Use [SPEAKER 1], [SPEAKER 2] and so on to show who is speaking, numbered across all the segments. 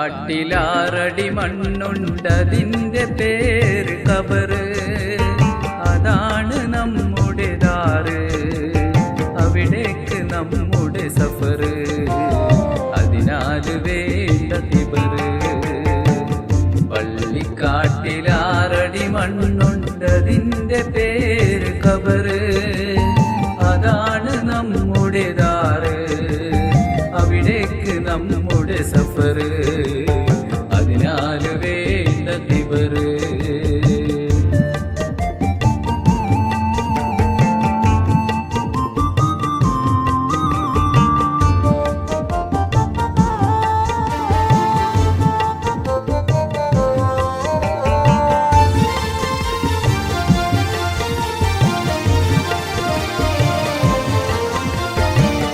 [SPEAKER 1] പള്ളിക്കാട്ടിലാറടി മണ്ണുണ്ടതിൻ്റെ പേര് ഖബറ്. അതാണ് നമ്മുടെ ദാറ്, അവിടേക്ക് നമ്മുടെ സഫറ്. അതിനാൽ വേണ്ട തിബറ്. പള്ളിക്കാട്ടിലാറടി മണ്ണുണ്ടതിൻ്റെ പേര് ഖബറ്. അതാണ് നമ്മുടെ ദാറ്, അവിടേക്ക് നമ്മുടെ സഫറ്. അതിനാൽ വേണ്ട തിബറ്.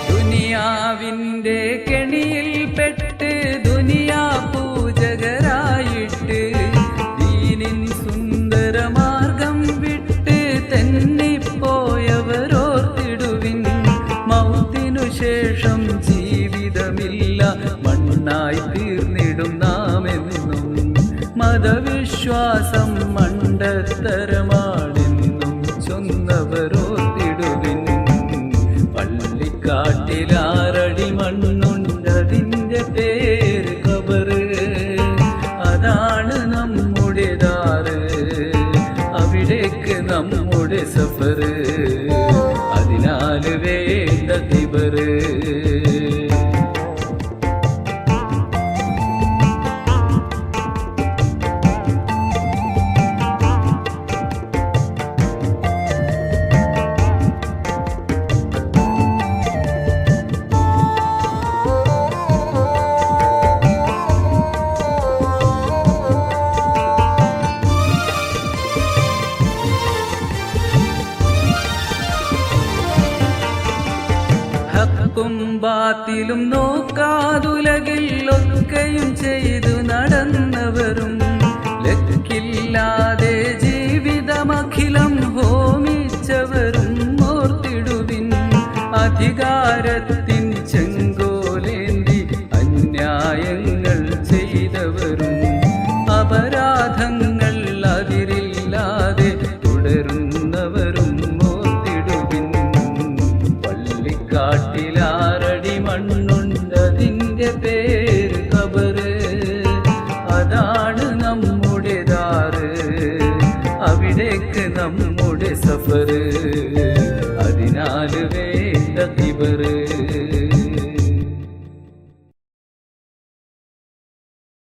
[SPEAKER 1] ദുനിയാവിൻ്റെ കെണിയിൽപ്പെട്ട് ദുനിയാ പൂജകരായിട്ട് ദീനിൻ സുന്ദരമാർഗം വിട്ട് തെന്നിപ്പോയവരോർത്തിടുവിൻ. മൗത്തിനു ശേഷം ജീവിതമില്ല, മണ്ണായി തീർന്നിടും നാമെന്നും. മതവിശ്വാസം മണ്ടത്തരമാണെന്നും ചൊന്നവരോർത്തിടുവിൻ. പള്ളിക്കാട്ടിലാറടി മണ്ണുണ്ടതിൻ്റെ പേര് ഖബറ്. അതാണ് നമ്മുടെ ദാറ്, അവിടേക്ക് നമ്മുടെ സഫറ്. അതിനാൽ വേണ്ട തിബറ്. ഹക്കും ബാത്തിലും നോക്കാതുലകിൽ ഒക്കെയും ചെയ്തു നടന്നവരും ലക്കില്ലാതെ ജീവിതമഖിലം ഹോമിച്ചവരും ഓർത്തിടുവിൻ. അധികാരത്തിൻ ചെങ്കോലേന്തി അന്യായങ്ങൾ ചെയ്തവരും അപരാധങ്ങൾ അതിരില്ലാതെ തുടരുന്നവരും ഓർത്തിടുവിൻ. പള്ളിക്കാട്ടിലാറടി മണ്ണുണ്ടതിൻ്റെ പേര് ഖബറ്. അതാണ് നമ്മുടെ ദാറ്, അവിടേക്ക് നമ്മുടെ സഫറ്.